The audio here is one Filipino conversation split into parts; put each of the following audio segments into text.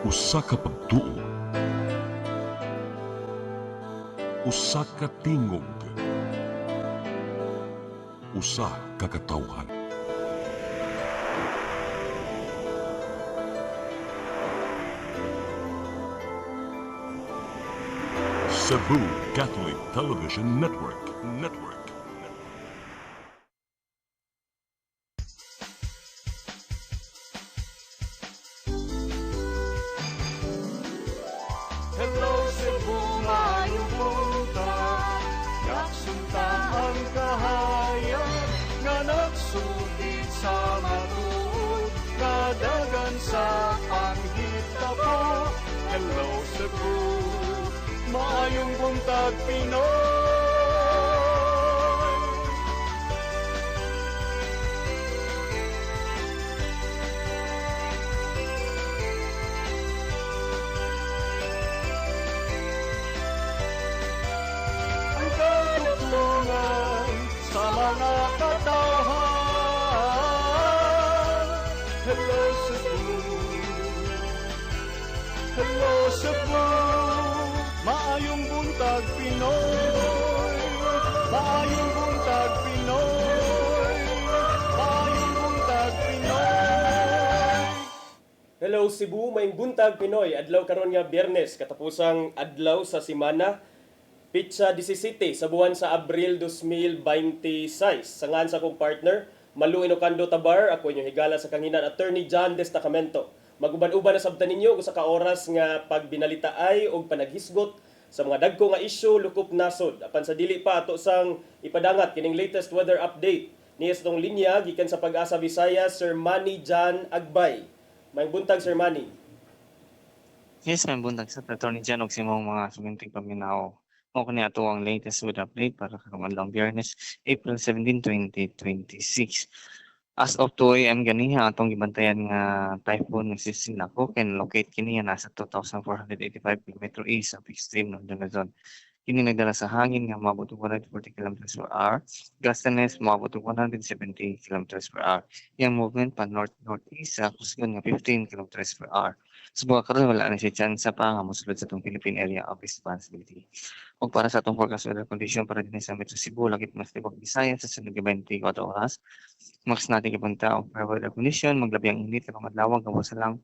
Usa ka pagtuo, usa ka tingog, usa ka katawhan. Cebu Catholic Television Network. Hello Cebu, maayong buntag. Yaksunta ang kahayag nga nagsulid sa matuod, kadagan sa panghitabo. Hello Cebu, maayong buntag Pinoy. Ang katutulungan sa mga katawhan. Hello Cebu, hello Cebu, maayong buntag Pinoy, maayong buntag Pinoy, maayong buntag Pinoy. Hello Cebu, maayong buntag Pinoy. Adlaw karon nga Biyernes, katapusang adlaw sa semana. Pitsa 17 sa buwan sa Abril 2026. Sangan sa akong partner, Malu Inocando Tabar, ako inyong higala sa kanginan, Attorney John Destacamento. Maguban-uban na sabtan ninyo sa ka-oras nga pagbinalitaay o panaghisgot sa mga dagko nga isyu lukop nasod. Apan sa dili pa ato sang ipadangat kining latest weather update niya sa tong linya gikan sa Pag-asa Visayas, Sir Manny John Agbay. Maayong buntag Sir Manny. Yes, may buntag sa Attorney Jan og simong mga sumintig paminaw. Mao kani ato ang latest weather update para sa kamadlang Biyernes, April 17, 2026. As of 2 AM ganiha atong gibantayan nga typhoon nga si Sinlaco kay locate kini nga nasa 2,485 km east of extreme northern Luzon. Kini nagdala sa hangin nga moabot og 140 km per hour, gustenes moabot og 170 km per hour. Yang movement pa north-northeast sa kusgon nga 15 km per hour. Sa buwan karon wala na siya chance pa nga mosulod sa itong Philippine Area of Responsibility. O para sa atong forecast weather condition para din sa Metro Cebu, lagit mas tibok Visayas sa sunod 24 oras. Max natin ipunta og fair weather condition, maglabi ang init kapag madlawag, gawas lang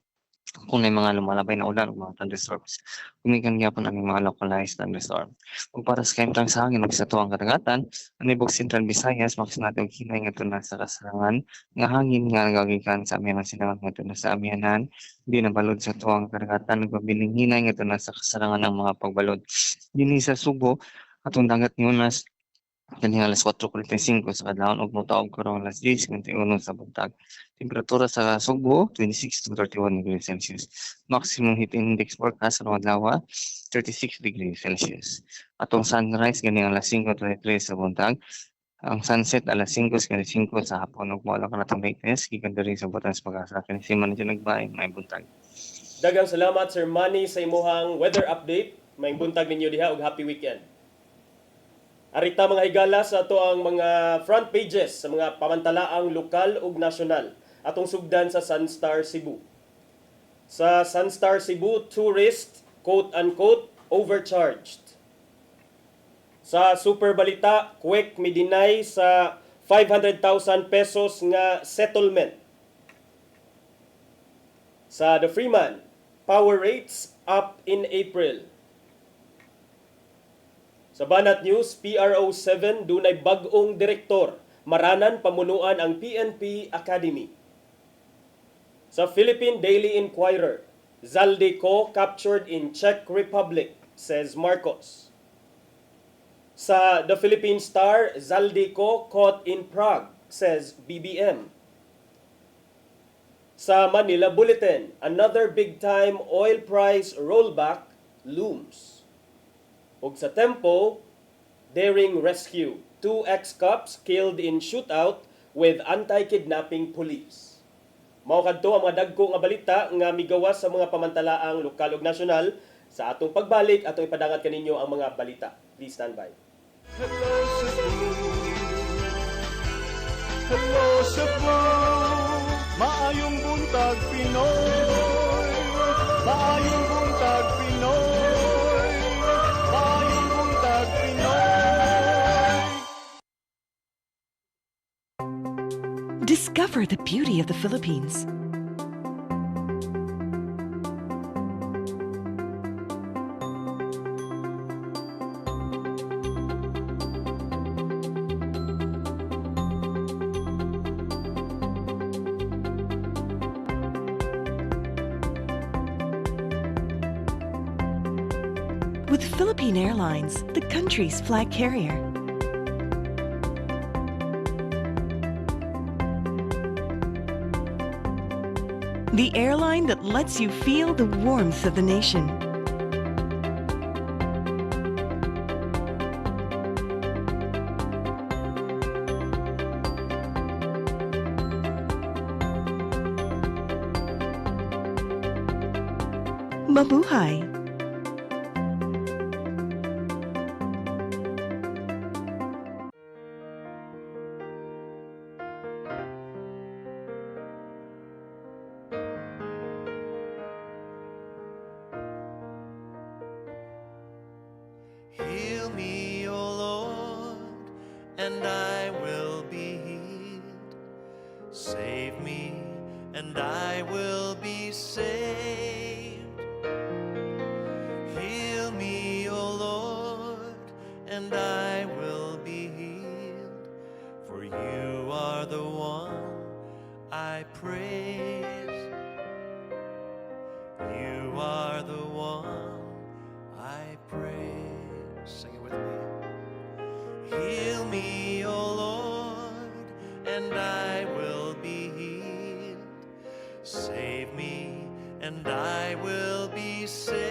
kung may mga lumalabay na ulan o mga thunderstorms. Kumikan gyapon ang mga localized thunderstorm. Ug para sa kaimtang sa hangin ug sa tuwang kadagatan, ang ibog Central Visayas max natin og hinay ngadto na sa kasarangan nga hangin nga nagagikan sa amihanan silangan ngadto na sa amihanan, di na balod sa tuwang kadagatan ug mabiling hinay ngadto na sa kasarangan ng mga pagbalod. Dinhi sa Subo atong dagat ni Unas kani alas 4:45 sa kadlawon ug motaog karong alas 10:21 sa buntag. Temperatura sa Subo 26 to 31 degrees Celsius. Maximum heat index forecast sa adlaw 36 degrees Celsius. Atong sunrise gani alas 5:23 sa buntag. Ang sunset alas 5:05 sa hapon ug mao lang kanatong latest gikan diri sa Batangas Pag-asa kani si Manny Nagbay may buntag. Daghang salamat Sir Manny sa imuhang weather update. Maayong buntag ninyo diha ug happy weekend. Arita mga higala sa ato ang mga front pages sa mga pamantalaang lokal ug nasyonal atong sugdan sa Sunstar Cebu. Sa Sunstar Cebu, tourist quote-unquote overcharged. Sa Super Balita, quick midinay sa 500,000 pesos nga settlement. Sa The Freeman, power rates up in April. Sa Banat News, PRO7 dunay bag-ong direktor, maranan pamunuan ang PNP Academy. Sa Philippine Daily Inquirer, Zaldico captured in Czech Republic, says Marcos. Sa The Philippine Star, Zaldico caught in Prague, says BBM. Sa Manila Bulletin, another big-time oil price rollback looms. Ug sa Tempo, daring rescue. 2 ex-cops killed in shootout with anti-kidnapping police. Mao kadto ang mga dagko nga balita nga migawas sa mga pamantalaang lokal ug nasyonal. Sa atong pagbalik, atong ipadangat kaninyo ang mga balita. Please stand by. Hello Cebu, hello Cebu, maayong buntag Pinoy. Maayong buntag Pinoy, maayong buntag Pinoy. Discover the beauty of the Philippines. With Philippine Airlines, the country's flag carrier. The airline that lets you feel the warmth of the nation. Mabuhay! Heal me, O Lord, and I will be healed. Save me, and I will be saved. Heal me, O Lord, and I will be healed. For you are the one I praise. You are the one I praise. Sing it with me. Heal me, O Lord, and I will be healed. Save me, and I will be saved.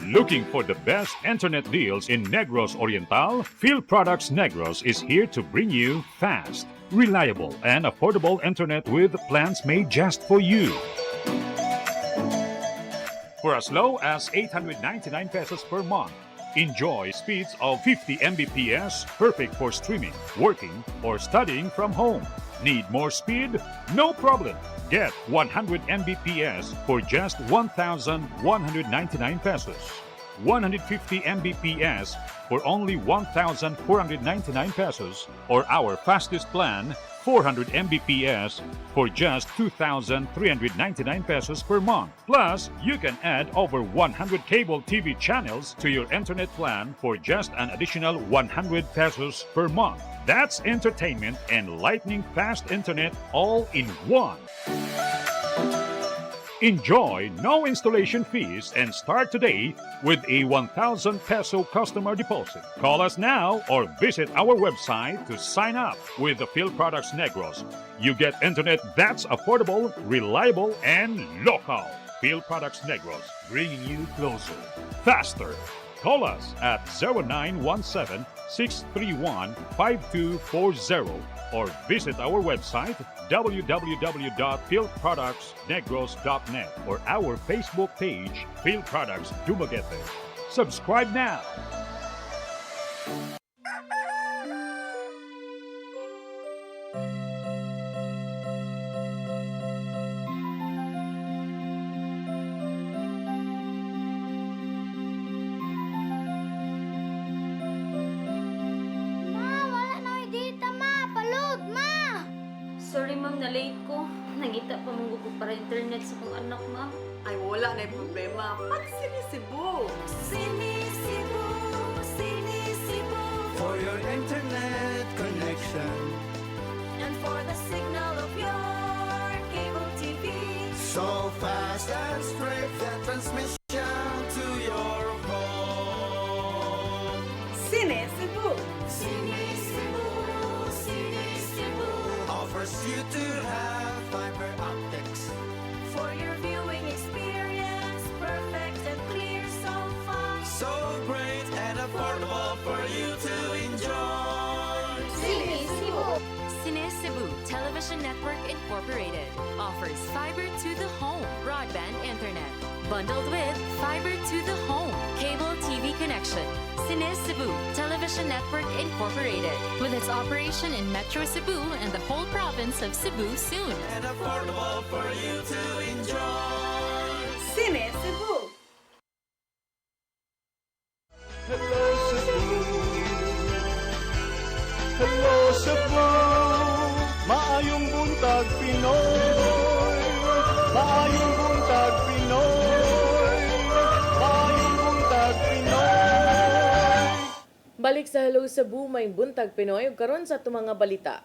Looking for the best internet deals in Negros Oriental? Field Products Negros is here to bring you fast, reliable, and affordable internet with plans made just for you. For as low as 899 pesos per month, enjoy speeds of 50 Mbps, perfect for streaming, working, or studying from home. Need more speed? No problem. Get 100 Mbps for just 1,199 pesos. 150 Mbps for only 1,499 pesos, or our fastest plan, 400 Mbps for just 2,399 pesos per month. Plus, you can add over 100 cable TV channels to your internet plan for just an additional 100 pesos per month. That's entertainment and lightning fast internet all in one. Enjoy no installation fees and start today with a 1,000 peso customer deposit. Call us now or visit our website to sign up with the Field Products Negros. You get internet that's affordable, reliable, and local. Field Products Negros, bringing you closer, faster. Call us at 0917-631-5240 or visit our website www.fieldproductsnegros.net or our Facebook page, Field Products Dumaguete. Subscribe now. Sorry ma'am, na-late ko. Nangita pa mong gusto para internet sa kong anak ma'am. Ay, wala na yung problema. Pag sinisibo. Sinisibo, sinisibo. For your internet connection, And for the signal of your cable TV. so fast and straight, that transmission to your home. Sinisibo. Sinisibo, sinisibo. Offers you to have fiber optics. For your viewing experience, perfect. Television Network Incorporated offers fiber to the home broadband internet. Bundled with fiber to the home cable TV connection. Cine Cebu Television Network Incorporated with its operation in Metro Cebu and the whole province of Cebu soon. And affordable for you to enjoy. Cine Cebu. Hello Cebu, hello Cebu, maayong buntag Pinoy, maayong buntag Pinoy, maayong buntag Pinoy. Balik sa Hello Cebu, may buntag Pinoy ug karon sa tumang mga balita.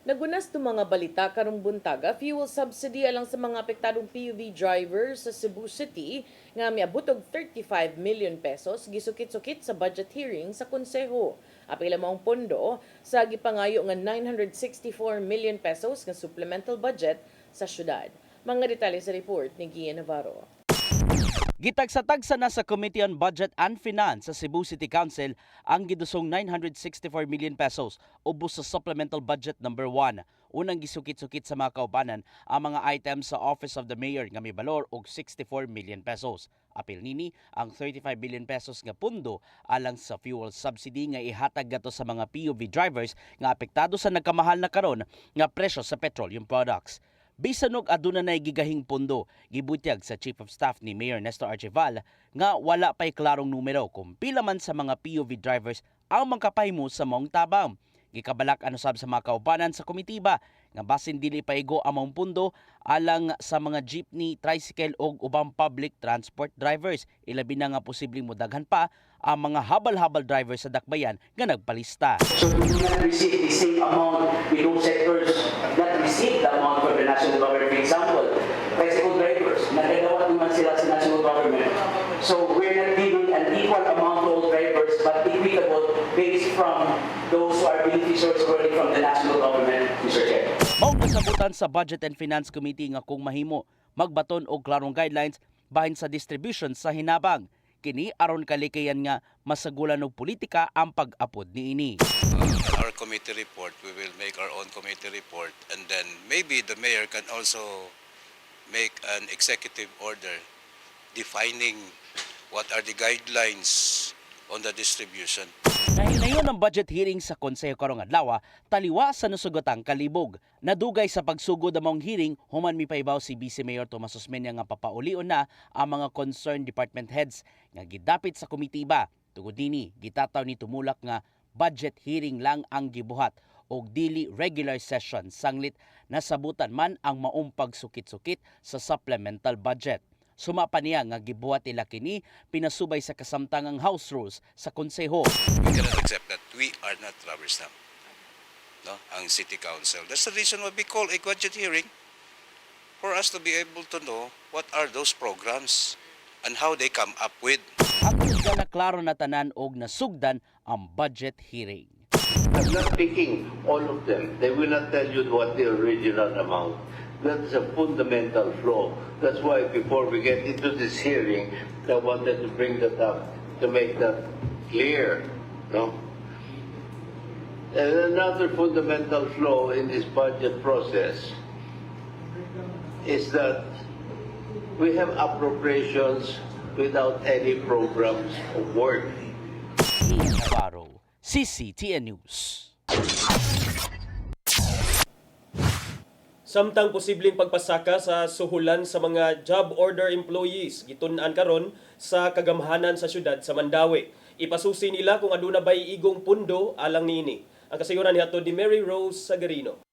Nagunas ito mga balita karong buntaga, fuel subsidy alang sa mga apektadong PUV drivers sa Cebu City nga miabot og 35 million pesos gisukit-sukit sa budget hearing sa konseho. Apila maong pondo sa gipangayo nga 964 million pesos nga supplemental budget sa syudad. Mga detalye sa report ni Gian Navarro. Gitagsa-tagsa na sa Committee on Budget and Finance sa Cebu City Council ang gidusong 964 million pesos ubos sa Supplemental Budget number 1. Unang gisukit-sukit sa mga kaubanan ang mga items sa Office of the Mayor nga may balor og 64 million pesos. Apil nini ang 35 billion pesos nga pundo alang sa fuel subsidy nga ihatag gato sa mga PUV drivers nga apektado sa nagkamahal na karon nga presyo sa petroleum products. Bisan og aduna nay gigahing pundo, gibutyag sa Chief of Staff ni Mayor Nestor Archival nga wala pay klarong numero kung pila man sa mga PUV drivers ang mangkapahimo sa maong tabang. Gikabalak anusab sa mga kaubanan sa komitiba nga basin dili paigo among pundo alang sa mga jeepney, tricycle ug ubang public transport drivers. Ilabi na nga posibleng modaghan pa ang mga habal-habal drivers sa dakbayan nga nagpalista. So we do not receive the same amount with those sectors that receive the amount from the national government. For example, tricycle drivers, nagagawat naman sila sa national government. So we're not giving an equal amount to all drivers but equitable based from those who are beneficiaries already from the national government, Mr. Chair. Maong kasabutan sa Budget and Finance Committee nga kung mahimo magbaton og klarong guidelines bahin sa distribution sa hinabang. Kini aron kalikayan nga masagulan og politika ang pag-apod niini. Our committee report, we will make our own committee report, and then maybe the mayor can also make an executive order defining what are the guidelines on the distribution. Nahinayon ang budget hearing sa Konseho karong adlaw, taliwa sa nasugatang kalibog. Nadugay sa pagsugod among hearing, human mipaibaw si Vice Mayor Tomas Osmeña nga papaulion na ang mga concerned department heads nga gidapit sa komitiba. Tungod dinhi, gitataw ni tumulak nga budget hearing lang ang gibuhat og dili regular session sanglit nasabutan man ang maong pagsukit-sukit sa supplemental budget. Sumapa niya nga gibuhat nila kini pinasubay sa kasamtangang house rules sa konseho. We cannot accept that we are not rubber stamp. No? Ang City Council. That's the reason why we call a budget hearing, for us to be able to know what are those programs and how they come up with. Ang na klaro na tanan og nasugdan ang budget hearing. I'm not picking all of them. They will not tell you what the original amount. That is a fundamental flaw. That's why before we get into this hearing, I wanted to bring that up to make that clear. No? And another fundamental flaw in this budget process is that we have appropriations without any programs of work. Ian Navarro, CCTN News. Samtang posibleng pagpasaka sa suhulan sa mga job order employees gitun-an karon sa kagamhanan sa syudad sa Mandawi. Ipasusi nila kung aduna bay igong pundo alang niini. Ang kasayuran ni ato di Mary Rose Sagarino.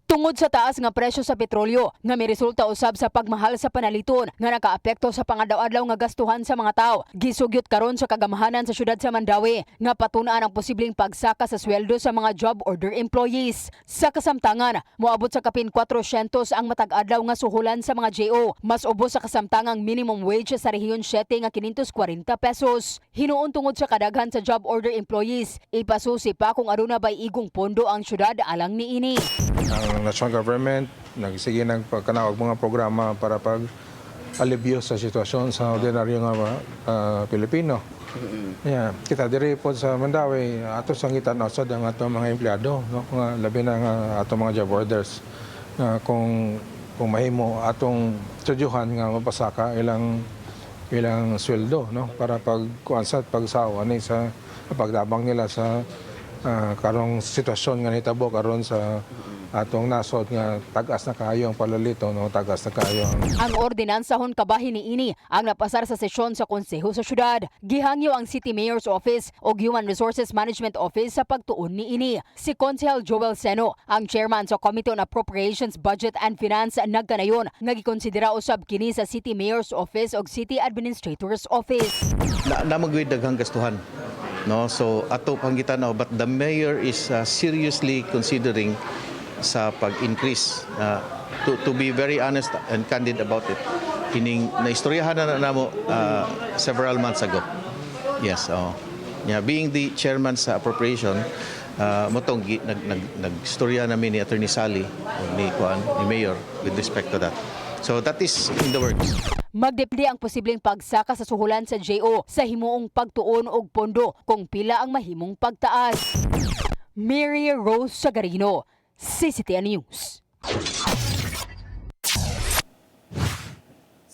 Tungod sa taas nga presyo sa petrolyo nga may resulta usab sa pagmahal sa panaliton nga nakaapekto sa pangadaw-adlaw nga gastuhan sa mga tao, gisugyot karon sa kagamhanan sa syudad sa Mandawi nga patun-an ang posibleng pagsaka sa sweldo sa mga job order employees. Sa kasamtangan, moabot sa kapin 400 ang matag-adlaw nga suhulan sa mga JO, mas ubos sa kasamtangang minimum wage sa rehiyon 7 nga 540 pesos. Hinuon tungod sa kadaghan sa job order employees, ipasusi pa kung aduna bay igong pondo ang syudad alang niini. Ang national government nagsige ng pagkanawag mga programa para alibyo sa sitwasyon sa ordinaryo nga Pilipino. Yeah, kita diri po sa Mandawi ato sangitan usad ang ato mga empleyado, no, nga labi na nga ato mga job orders na kung mahimo atong tudyuhan nga mapasaka ilang sweldo, no, para pagkuansat pagsawa ni sa pagdabang nila sa karong sitwasyon nga nitabo karon sa atong nasod nga tagas na kaayo ang palalito, no, tagas na kaayo Ang ordinansahon kabahin niini ang napasar sa sesyon sa konseho sa syudad. Gihangyo ang City Mayor's Office o Human Resources Management Office sa pagtuon niini. Si Konsehal Joel Seno, ang chairman sa Committee on Appropriations, Budget and Finance, nagkanayon nga gikonsidera usab kini sa City Mayor's Office o City Administrator's Office. Namagwid daghang gastuhan. No, so ato pangitan but the mayor is seriously considering sa pag-increase. To be very honest and candid about it, kining naistoryahan na namo several months ago. Yes, yeah, being the chairman sa appropriation, motong nagstorya namin ni Attorney Sally ni Mayor with respect to that. So that is in the works. Magdepende ang posibleng pagsaka sa suhulan sa JO sa himuong pagtuon og pondo kung pila ang mahimong pagtaas. Mary Rose Sagarino, CCTN News.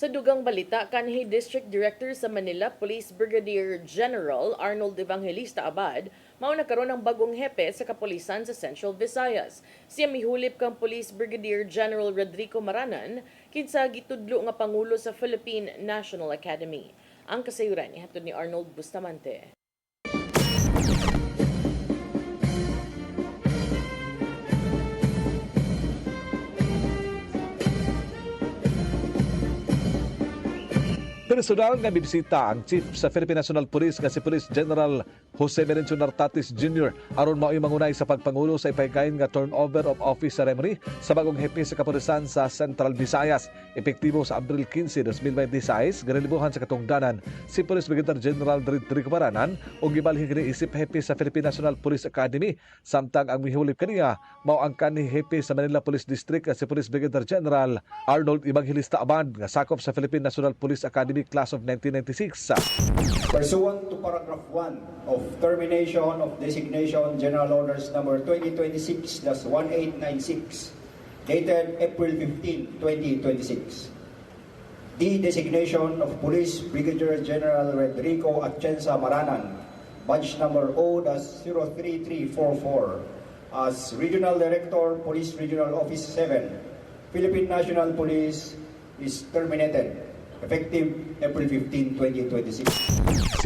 Sa dugang balita, kanhi District Director sa Manila Police Brigadier General Arnold Evangelista Abad mao nagkaroon ng bagong hepe sa kapulisan sa Central Visayas. Siya mihulip kang Police Brigadier General Rodrigo Maranan kinsa gitudlo nga pangulo sa Philippine National Academy. Ang kasayuran ihatod ni Arnold Bustamante. Personal nga bibisita ang Chief sa Philippine National Police nga si Police General Jose Merencio Nartatis Jr. aron mao'y mangunay sa pagpangulo sa ipaykain nga turnover of office ceremony sa bagong hepe sa kapulisan sa Central Visayas. Epektibo sa Abril 15, 2026, ganilibuhan sa katungdanan si Police Brigadier General Rodrigo Maranan o gibalhin kini isip hepe sa Philippine National Police Academy. Samtang ang mihulip kaniya mao ang kanhi hepe sa Manila Police District nga si Police Brigadier General Arnold Evangelista Abad nga sakop sa Philippine National Police Academy Class of 1996. Pursuant to paragraph 1 of Termination of Designation General Orders number 2026-1896 dated April 15, 2026. The designation of Police Brigadier General Rodrigo Atienza Maranan, badge number O-03344 as Regional Director, Police Regional Office 7, Philippine National Police is terminated. Effective April 15, 2026.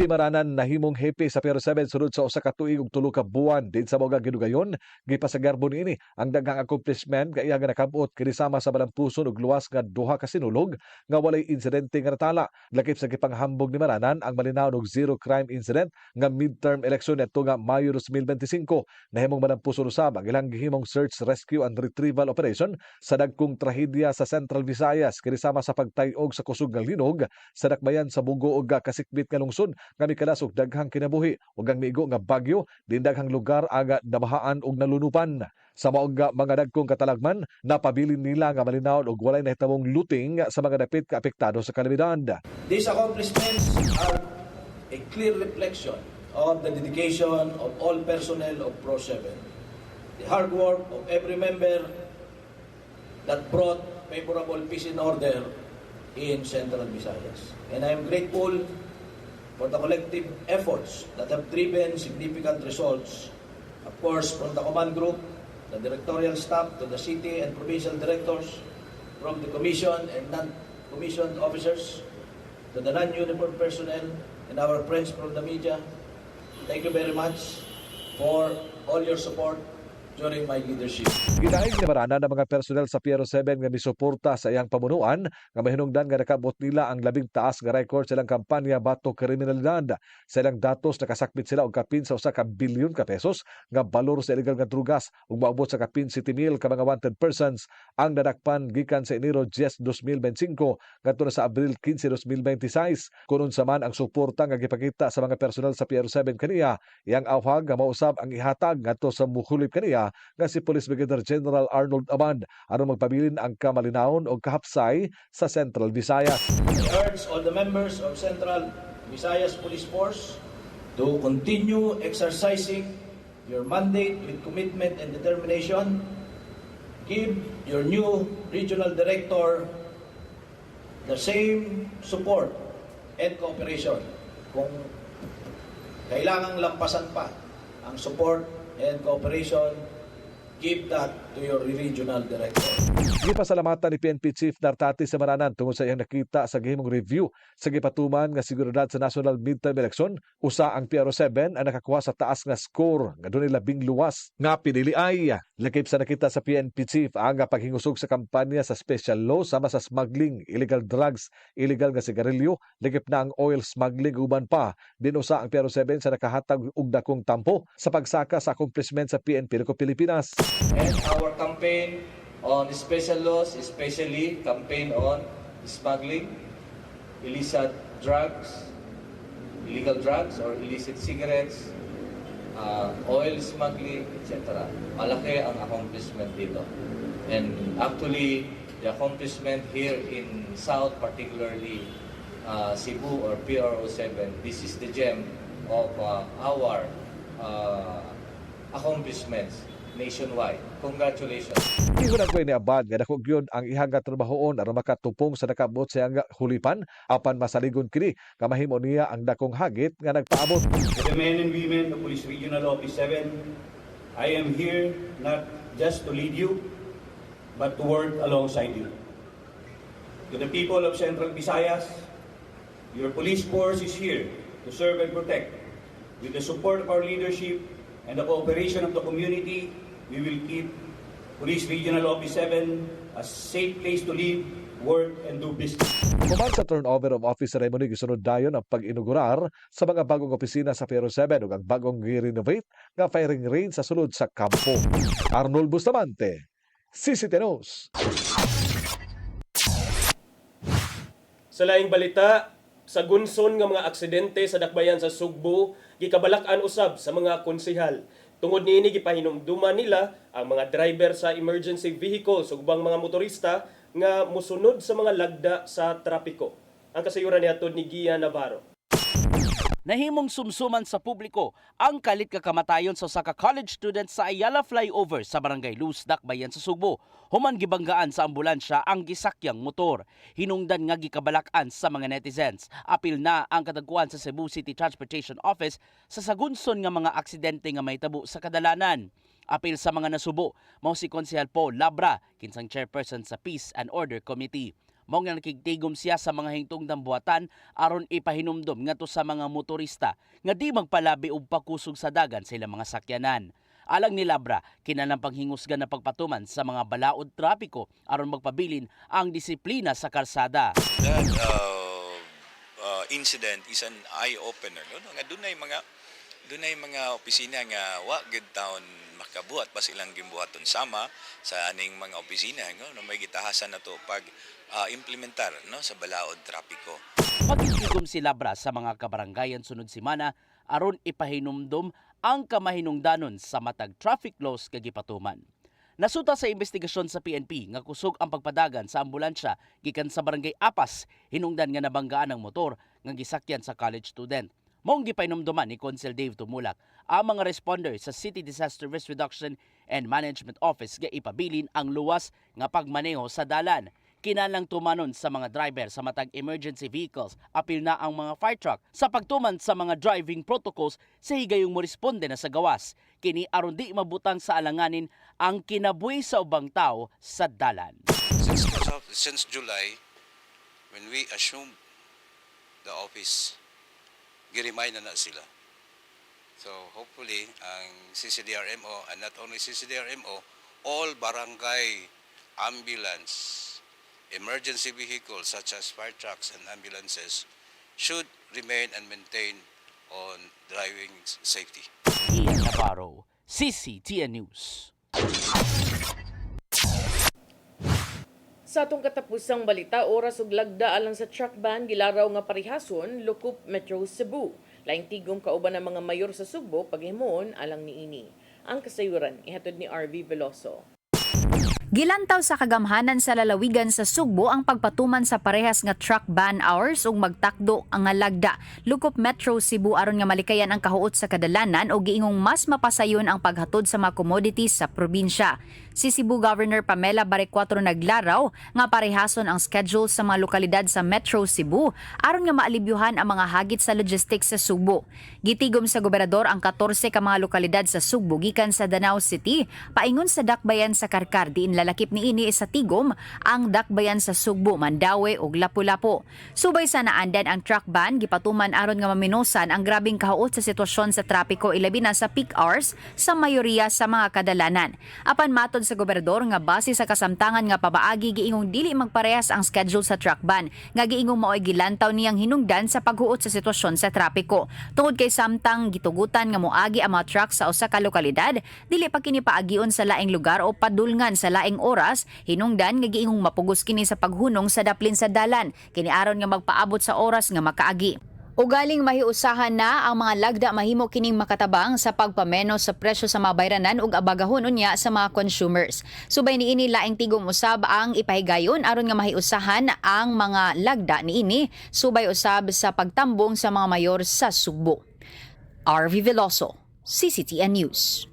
Si Maranan nahimong hepe sa Pier 7 sunod sa usa ka tuig ug 3 ka buwan din sa mga gidugayon. Gipasagarbo niini ang daghang accomplishment nga iya nga nakabot kini sama sa balampuson ug luwas nga duha ka sinulog nga walay insidente nga natala. Lakip sa gipanghambog ni Maranan ang malinaw og zero crime incident nga midterm election adto nga Mayo 2025. Nahimong balampuson usab ang ilang gihimong search, rescue and retrieval operation sa dagkong trahedya sa Central Visayas kini sama sa pagtay-og sa kusog nga linog sa dakbayan sa Bugo ug kasikbit nga lungsod nga mikalas og daghang kinabuhi ug ang miigo nga bagyo din daghang lugar aga nabahaan ug nalunupan. Sa maong mga dagkong katalagman, napabilin nila nga malinaw og walay nahitabong looting sa mga dapit ka apektado sa kalamidad. These accomplishments are a clear reflection of the dedication of all personnel of Pro 7, the hard work of every member that brought favorable peace and order in Central Visayas. And I am grateful for the collective efforts that have driven significant results, of course, from the command group, the directorial staff, to the city and provincial directors, from the commission and non-commissioned officers, to the non-uniformed personnel, and our friends from the media. Thank you very much for all your support during my leadership. Ginaing ni Maranan ng mga personel sa Pier 7 nga misuporta sa iyang pamunuan nga mahinungdan nga nakabot nila ang labing taas nga record sa ilang kampanya batok kriminalidad. Sa ilang datos nakasakmit sila og kapin sa 1 ka bilyon ka pesos nga balor sa illegal nga drugas ug moabot sa kapin 70,000 ka mga wanted persons ang nadakpan gikan sa Enero 10, 2025 ngadto na sa Abril 15, 2026. Kunon sa man ang suporta nga gipakita sa mga personel sa Pier 7 kaniya, iyang awhag nga mausab ang ihatag ngadto sa muhulip kaniya Pilipina nga si Police Brigadier General Arnold Amand aron magpabilin ang kamalinawon o kahapsay sa Central Visayas. I urge all the members of Central Visayas Police Force to continue exercising your mandate with commitment and determination. Give your new regional director the same support and cooperation. Kung kailangang lampasan pa ang support and cooperation, give that to your regional director. Gipasalamatan ni PNP Chief Nartati Samaranan tungod sa iyang nakita sa gihimong review sa gipatuman nga seguridad sa national midterm election. Usa ang PRO7 ang nakakuha sa taas nga score nga dunay labing luwas nga pinili ay lakip sa nakita sa PNP Chief ang paghingusog sa kampanya sa special law sama sa smuggling, illegal drugs, illegal nga sigarilyo, lakip na ang oil smuggling uban pa. Din usa ang PRO7 sa nakahatag og dakong tampo sa pagsaka sa accomplishment sa PNP Pilipinas. And our campaign on special laws, especially campaign on smuggling, illicit drugs, illegal drugs or illicit cigarettes, oil smuggling, etc. Malaki ang accomplishment dito. And actually, the accomplishment here in South, particularly Cebu or PRO7, this is the gem of our accomplishments nationwide. Congratulations. Ihunan ko ni Abad nga dako gyud ang ihang trabahoon aron makatupong sa nakabot sa iyang hulipan apan masaligon kini nga mahimo niya ang dakong hagit nga nagpaabot. To the men and women of Police Regional Office 7, I am here not just to lead you, but to work alongside you. To the people of Central Visayas, your police force is here to serve and protect. With the support of our leadership and the cooperation of the community, we will keep Police Regional Office 7 a safe place to live, work, and do business. Kuman sa turnover of office ceremony, gisunod dayon ang pag-inaugurar sa mga bagong opisina sa PRO7 ug ang bagong gi-renovate nga firing range sa sulod sa kampo. Arnold Bustamante, CCT News. Sa laing balita, sa gunson nga mga aksidente sa dakbayan sa Sugbo, gikabalak-an usab sa mga konsehal. Tungod niini gipahinumduman nila ang mga driver sa emergency vehicles ug ubang mga motorista nga musunod sa mga lagda sa trapiko. Ang kasayuran niadto ni Gia Navarro. Nahimong sumsuman sa publiko ang kalit kakamatayon sa usa ka college student sa Ayala Flyover sa Barangay Lusdak, Bayan sa Sugbo. Human gibanggaan sa ambulansya ang gisakyang motor. Hinungdan nga gikabalak-an sa mga netizens. Apil na ang katagkuan sa Cebu City Transportation Office sa sagunson nga mga aksidente nga mahitabo sa kadalanan. Apil sa mga nasubo, mao si Konsehal Paul Labra, kinsang chairperson sa Peace and Order Committee. Mao nga nakigtigom siya sa mga hingtungdang buhatan aron ipahinumdom ngadto sa mga motorista nga di magpalabi og pakusog sa dagan sa ilang mga sakyanan. Alang ni Labra, kinahanglan panghingusgan na pagpatuman sa mga balaod trapiko aron magpabilin ang disiplina sa kalsada. That incident is an eye-opener. No? Nga dunay mga opisina nga wa gid taon makabuhat pa silang gimbuhaton sama sa aning mga opisina no may gitahasan nato pag implementar no sa balaod trapiko. Magtitigom si Labra sa mga kabarangayan sunod semana aron ipahinumdom ang kamahinungdanon sa matag traffic laws kagipatuman. Nasuta sa investigasyon sa PNP nga kusog ang pagpadagan sa ambulansya gikan sa Barangay Apas, hinungdan nga nabanggaan ang motor nga gisakyan sa college student. Maong gipahinumduman ni Consul Dave Tumulak ang mga responder sa City Disaster Risk Reduction and Management Office nga ipabilin ang luwas nga pagmaneho sa dalan. Kinahanglang tumanon sa mga driver sa matag emergency vehicles, apil na ang mga fire truck sa pagtuman sa mga driving protocols sa higayong moresponde na sa gawas. Kini aron di mabutang sa alanganin ang kinabuhi sa ubang tao sa dalan. Since July, when we assumed the office, girimind na sila. So hopefully, ang CCDRMO, and not only CCDRMO, all barangay ambulance, emergency vehicles such as fire trucks and ambulances should remain and maintain on driving safety. Ian Navarro, CCTN News. Sa atong katapusang balita, oras ug lagda alang sa truck ban gilaraw nga parihason Lukup Metro Cebu. Laing tigom kauban ng mga mayor sa Sugbo paghimuon alang niini. Ang kasayuran, ihatod ni RV Veloso. Gilantaw sa kagamhanan sa lalawigan sa Sugbo ang pagpatuman sa parehas nga truck ban hours ug magtakdo ang nga lagda. Lukop Metro Cebu aron nga malikayan ang kahuot sa kadalanan o giingong mas mapasayon ang paghatod sa mga commodities sa probinsya. Si Cebu Governor Pamela Barecuatro naglaraw nga parehason ang schedule sa mga lokalidad sa Metro Cebu aron nga maalibyuhan ang mga hagit sa logistics sa Sugbo. Gitigom sa gobernador ang 14 ka mga lokalidad sa Sugbo gikan sa Danao City paingon sa dakbayan sa Karkar diin lalakip ni ini sa tigom ang dakbayan sa Sugbo, Mandaue ug Lapu-Lapu. Subay sa naandan ang truck ban gipatuman aron nga maminosan ang grabing kahuot sa sitwasyon sa trapiko ilabi na sa peak hours sa mayoriya sa mga kadalanan. Apan matod sa gobernador nga base sa kasamtangan nga pabaagi giingong dili magparehas ang schedule sa truck ban nga giingong maoy gilantaw niyang hinungdan sa paghuot sa sitwasyon sa trapiko. Tungod kay samtang gitugutan nga moagi ang mga truck sa usa ka lokalidad, dili pa kini paagion sa laing lugar o padulngan sa laing oras, hinungdan nga giingong mapugos kini sa paghunong sa daplin sa dalan, kini aron nga magpaabot sa oras nga makaagi. Ugaling mahiusahan na ang mga lagda mahimo kining makatabang sa pagpameno sa presyo sa mga bayranan ug abagahon unya sa mga consumers. Subay niini laing tigom usab ang ipahigayon aron nga mahiusahan ang mga lagda niini subay usab sa pagtambong sa mga mayor sa Sugbo. RV Veloso, CCTN News.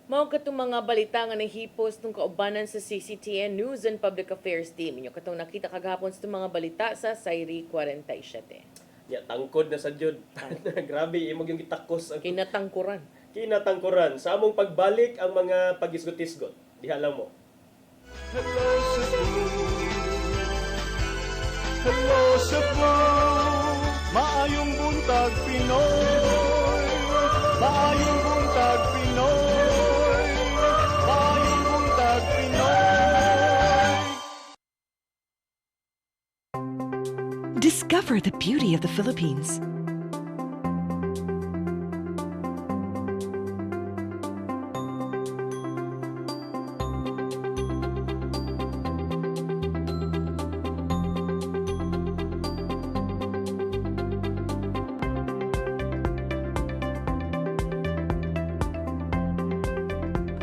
Mao katong mga balita nga nahipos tong kaubanan sa CCTN News and Public Affairs Team. Inyo katong nakita kagahapon sa mga balita sa Sairi 47. Ya, tangkod na sa jud. Grabe, imong yung gitakos ang kinatangkuran. Kinatangkuran. Sa among pagbalik ang mga pagisgot-isgot. Diha lang mo. Hello, Cebu. Hello, Cebu. Maayong buntag, Pinoy. Maayong buntag, Pinoy. Maayong buntag, Pinoy. Discover the beauty of the Philippines.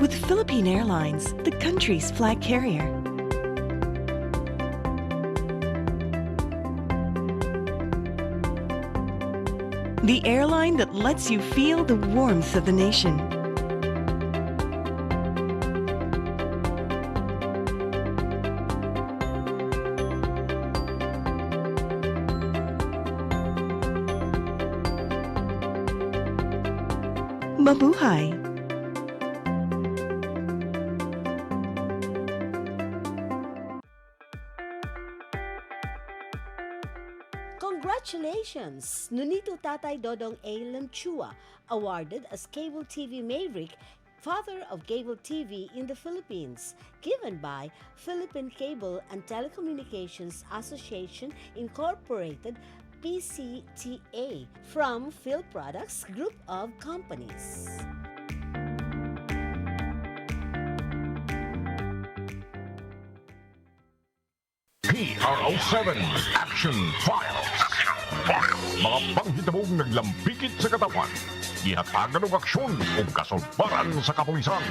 With Philippine Airlines, the country's flag carrier. The airline that lets you feel the warmth of the nation. Mabuhay! Congratulations! Nunito Tatay Dodong A. Lamchua, awarded as Cable TV Maverick, Father of Cable TV in the Philippines, given by Philippine Cable and Telecommunications Association Incorporated, PCTA, from Phil Products Group of Companies. PRO7 Action Files. Mga panghitabong naglambikit sa katawan. Gihatagan ng aksyon o kasulbaran sa kapulisan.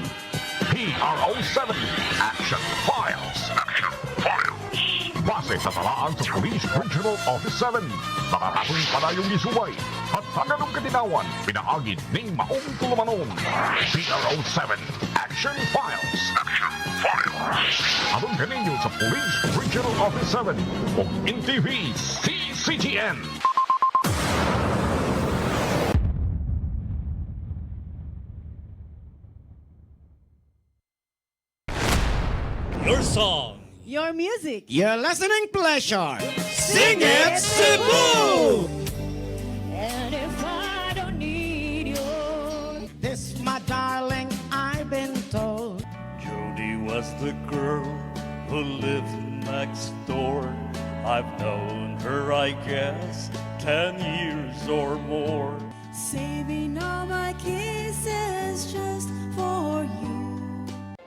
PRO7 Action Files. Base sa talaan sa Police Regional Office 7. Nakakasong panayong gisubay at taganong katinawan pinaagid ng maong tulumanon. PRO7 Action Files. Abang kaninyo sa Police Regional Office 7 o NTV CCTN. Your song. Your music. Your listening pleasure. Sing it, Cebu! And if I don't need you, This, my darling, I've been told. Jody was the girl who lived next door. I've known her, I guess, 10 years or more. saving all my kisses just for you.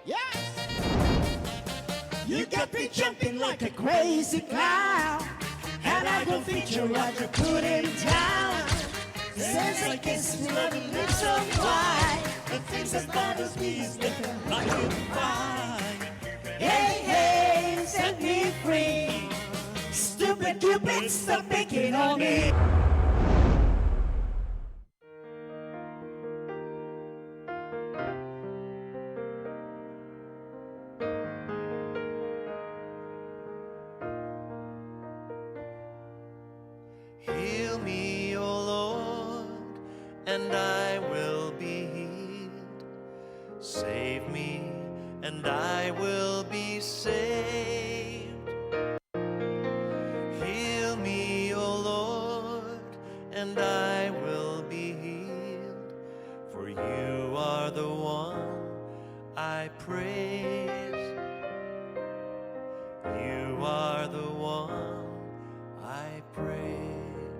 Yes! You got me jumping like a crazy clown, and I don't think you're right to put him down. Since I kissed me, my lips so wide. The things that bothers me is living like a fine. Hey, hey, set me free. Stupid Cupid, stop picking on me. Heal me, O Lord, and I will be healed. Save me, and I will be saved. Heal me, O Lord, and I will be healed. For you are the one I praise. You are the one I praise.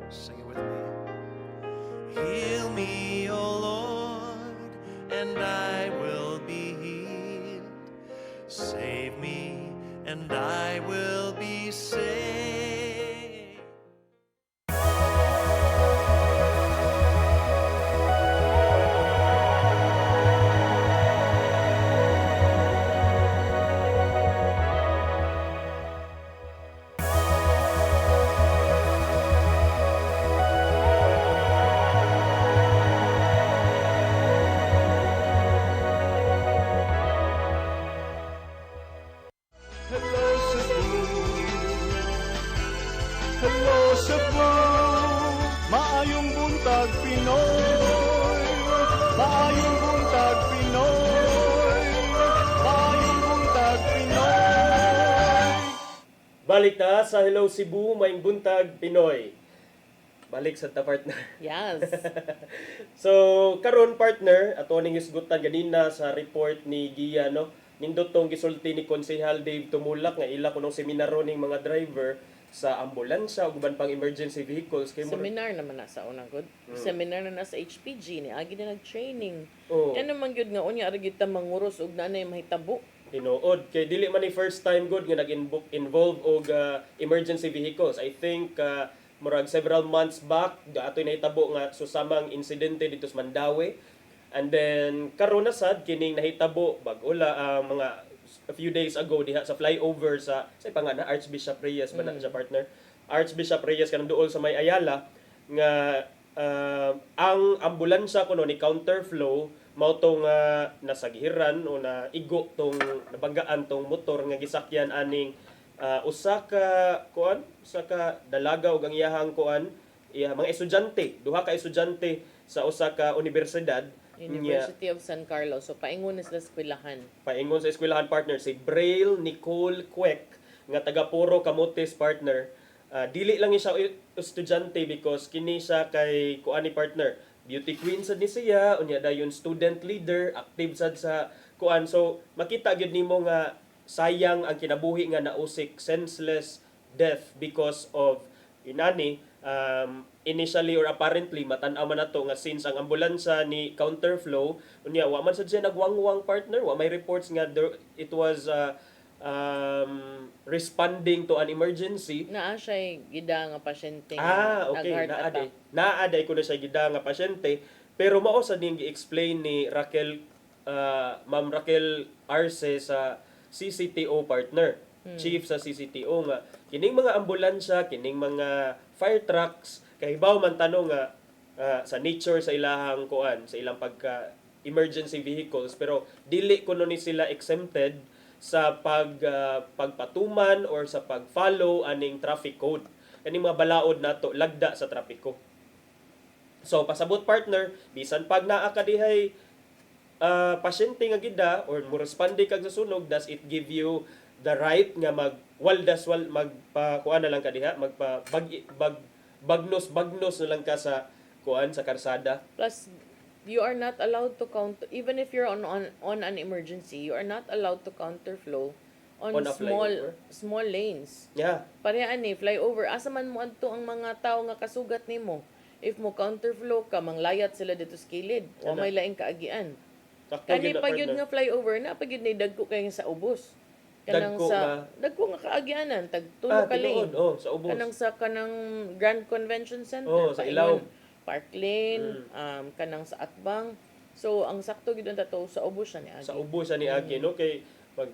Sing it with me. Heal me, O Lord, and I will be healed. Save me, and I will be saved. Hello Cebu, maayong buntag Pinoy. Maayong buntag Pinoy. Maayong buntag Pinoy. Balik ta sa Hello Cebu, maing buntag Pinoy. Balik sa ta partner. Yes. So, karon partner, ato ning isgutan ganina sa report ni Gia, no? Nindot tong gisulti ni Konsehal Dave Tumulak nga ila kunong seminaro ning mga driver sa ambulansya ug uban pang emergency vehicles kay Seminar naman na sa unang good. Seminar na sa HPG ni agi na nag-training. Oo. Yan naman gyud nga unya ara gyud ta manguros og nanay mahitabo. Tinuod kay dili man ni first time good nga nag-involve og emergency vehicles. I think murag several months back atoy nahitabo nga susamang insidente dito sa Mandawi. And then karon na sad kining nahitabo bag-ula mga a few days ago diha sa flyover sa pangana Archbishop Reyes ba na siya partner. Archbishop Reyes kanang duol sa May Ayala nga ang ambulansya kuno ni counterflow mao tong nasagihiran o na igo tong nabanggaan tong motor nga gisakyan aning usa ka dalaga ug ang iyahang mga estudyante, duha ka estudyante sa usa ka universidad. University of San Carlos. So paingon na sila sa eskwelahan. Paingon sa eskwelahan partner si Braille Nicole Kwek nga taga Puro Camotes partner. Dili lang siya estudyante because kini siya kay kuani partner. Beauty queen sad ni siya, unya dayon student leader, active sad sa kuan. So makita gyud nimo nga sayang ang kinabuhi nga nausik, senseless death because of inani initially or apparently matan-aw man nato nga since ang ambulansya ni counterflow unya wa man sad siya nagwangwang partner, wa may reports nga it was responding to an emergency. Naa siya gida nga pasyente okay, naaday ko na siya gida nga pasyente pero mao sad ning gi-explain ni Ma'am Raquel Arce sa CCTO partner, chief sa CCTO nga kining mga ambulansya, kining mga fire trucks kahibaw man tanong nga sa nature sa ilahang kuan, sa ilang pagka emergency vehicles pero dili kuno ni sila exempted sa pagpatuman or sa pag-follow aning traffic code. Kani mga balaod nato lagda sa trapiko. So pasabot partner, bisan pag naa ka dihay pasyente nga gida or mo responde kag sa sunog, does it give you the right nga magpakuan na lang ka diha, bagnos na lang ka sa kuan sa karsada. Plus you are not allowed to counter, even if you're on an emergency, you are not allowed to counterflow on small lanes. Yeah. Pareha ani flyover, asa man mo adto ang mga tawo nga kasugat nimo. If mo counterflow ka, manglayat sila dito sa kilid. O may laing kaagian. Kani pagyud nga flyover na pagyud ni dagko kay sa ubos. Kanang dagko nga kaagianan tag tulo ka lane. Sa ubos. Kanang Grand Convention Center. Sa ilaw. Park Lane, kanang sa Atbang. So ang sakto gid ta to sa ubos siya ni Agi. Sa ubos siya ni Agi, no? Kay pag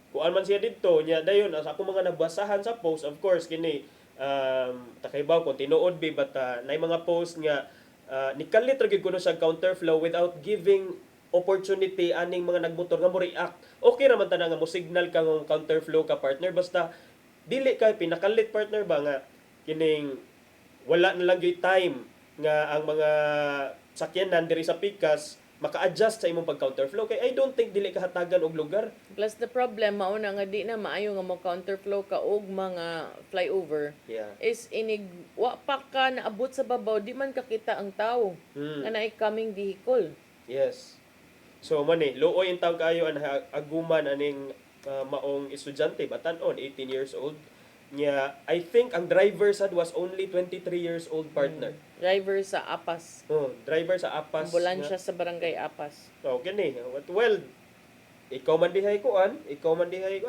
kuan man siya dito nya dayon sa ako mga nabasahan sa post, of course kini takaybaw ko tinuod bi but nay mga post nga nikalit ra gyud kuno sa counterflow without giving opportunity aning mga nagmotor nga mo react. Okay ra man ta na nga mo signal ka ng counterflow ka partner, basta dili kay pinakalit partner ba nga kining wala na lang gyud time nga ang mga sakyanan diri sa pikas maka-adjust sa imong pag-counterflow kay I don't think dili kahatagan og lugar. Plus the problem mao na nga di na maayo nga mo counterflow ka og mga flyover. Yeah. Is inig wa pa ka naabot sa babaw di man kakita ang tao nga naay coming vehicle. Yes. So man luoy in taw kayo ang aguman aning maong estudyante batan-on 18 years old. Yeah, I think ang driver sad was only 23 years old partner. Driver sa Apas. Driver sa Apas. Ambulansya sa barangay Apas. Okay ni. Well, ikaw man dihay kuan,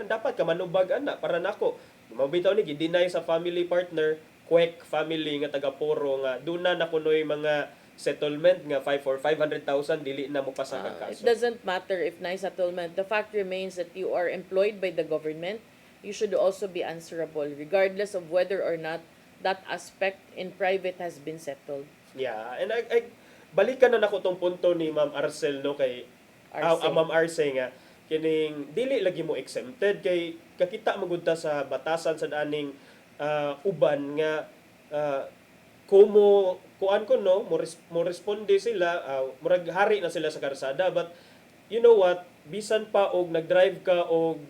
dapat ka manubag ana para nako. Mabitaw ni gidinay sa family partner, Kwek family nga taga Poro nga duna na kunoy mga settlement nga 500,000 dili na mo pa sa kaso. It doesn't matter if na settlement. The fact remains that you are employed by the government. You should also be answerable regardless of whether or not that aspect in private has been settled. Yeah, and I balikan na nako tong punto ni Ma'am Arcel no kay Ma'am Arce nga kining dili lagi mo exempted kay kakita magudta sa batasan sa daning uban nga kumo kuan ko no mo responde sila murag hari na sila sa karsada, but you know what, bisan pa og nagdrive ka og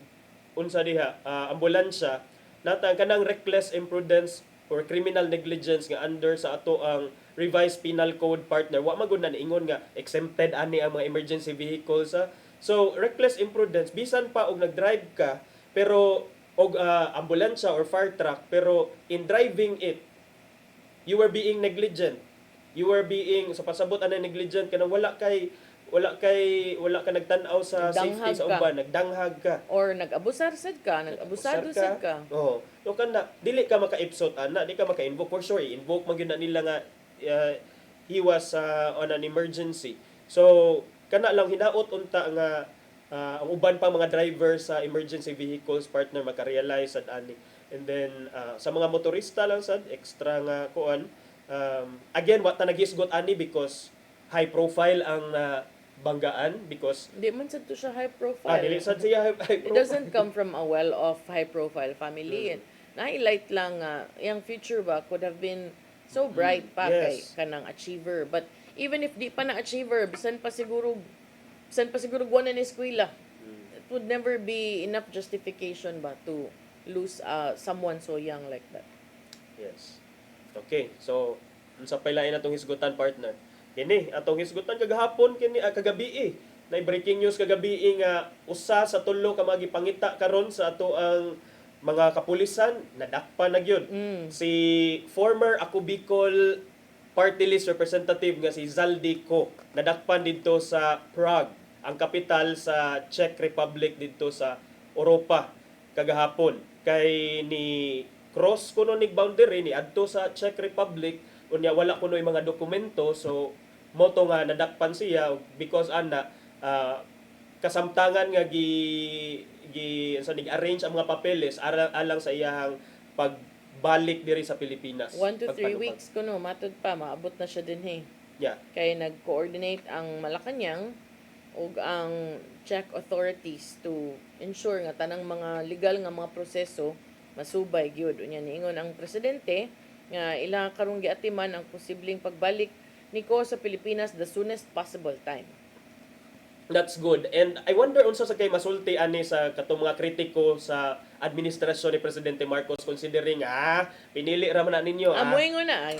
unsa diha ambulansya natang kanang reckless imprudence or criminal negligence nga under sa ato ang revised penal code partner wa magud na ingon nga exempted ani ang mga emergency vehicles so reckless imprudence bisan pa og nagdrive ka pero og ambulansya or fire truck pero in driving it you were being negligent, you were being sa pasabot ana negligent kanang wala ka nagtan-aw sa safety sa uban, nagdanghag ka or nag-abusar sad ka, nag-abusado sad ka. Oo. So kana dili ka maka-ipsot ana, di ka maka-invoke for sure. Invoke man gyud na nila nga he was on an emergency. So kana lang hinaot unta nga ang uban pa mga driver sa emergency vehicles partner maka-realize sad ani. And then sa mga motorista lang sad extra nga kuan again wa ta nagisgot ani because high profile ang banggaan because di man sad to siya high profile. Dili sad siya high profile. It doesn't come from a well-off high profile family. And na-highlight lang yung future ba could have been so bright pa kay kanang achiever. But even if di pa na achiever, bisan pa siguro guwan na ni eskwela. It would never be enough justification ba to lose someone so young like that. Yes. Okay. So unsa pay lain atong hisgutan partner? Kini atong hisgutan kagahapon kini kagabi na breaking news kagabi nga usa sa tulo ka magipangita karon sa ato ang mga kapulisan nadakpan na gyud si former Ako Bicol party list representative nga si Zaldi Ko nadakpan didto sa Prague, ang kapital sa Czech Republic didto sa Europa kagahapon kay ni cross kuno nig boundary ni adto sa Czech Republic unya wala kunoy mga dokumento so moto nga nadakpan siya because ana kasamtangan nga arrange ang mga papeles alang sa iyang pagbalik diri sa Pilipinas. 1 to 3 weeks kuno matud pa maabot na siya dinhi. Yeah. Kay nag-coordinate ang Malacañang ug ang Czech authorities to ensure nga tanang mga legal nga mga proseso masubay gyud unya niingon ang presidente nga ila karong giatiman ang posibleng pagbalik ni Ko sa Pilipinas the soonest possible time. That's good. And I wonder unsa sa kay masulti ani sa katong mga kritiko sa administrasyon ni Presidente Marcos considering pinili ra man na ninyo Amoy ngo na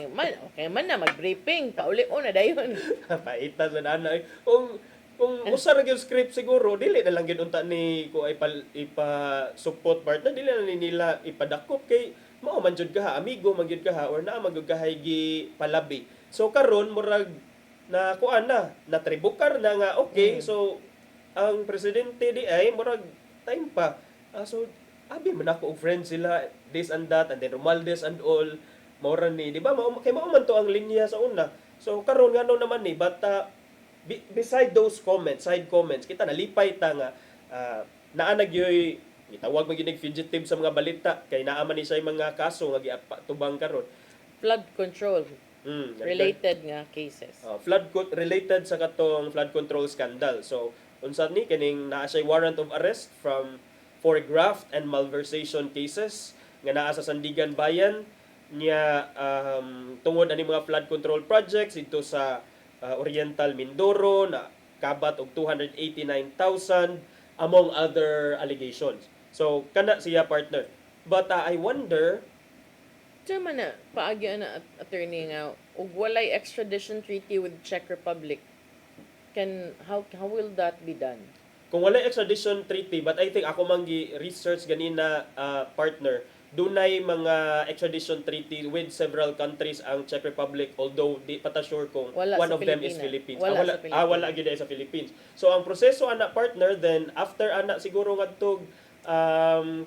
okay man na mag-briefing pauli na dayon. Paitan na nanay. Kung usa ra gyud script siguro dili na lang gyud unta ni ko ay ipa-support partner dili na nila ipadakop kay mao man jud ka amigo man jud ka or naa magud ka gi palabi. So karon murag na kuan na tribukar na nga okay so ang presidente di ay murag time pa so abi man ako og friends sila this and that and then Romualdez and all maura ni di ba kay mao man to ang linya sa una So karon ngano naman ni but beside those comments, side comments, kita nalipay ta nga naa nagyoy gitawag maginig fugitive sa mga balita kay naa man ni say mga kaso nga giatubang karon. Flood control related nga cases. Related sa katong flood control scandal. So unsa ni kining naa say warrant of arrest for graft and malversation cases nga naa sa Sandigan Bayan niya tungod ani mga flood control projects dito sa Oriental Mindoro na kabat og 289,000 among other allegations. So kana siya partner. But I wonder Tama na, paagyo na attorney nga, ug walay extradition treaty with Czech Republic. How will that be done? Kung walay extradition treaty, but I think ako manggi research ganina partner, dunay mga extradition treaty with several countries ang Czech Republic, although di pa ta sure kung wala one sa of them is Philippines. Wala sa Philippines. Wala gyud sa Philippines. So ang proseso ana partner, then after ana siguro ngadtog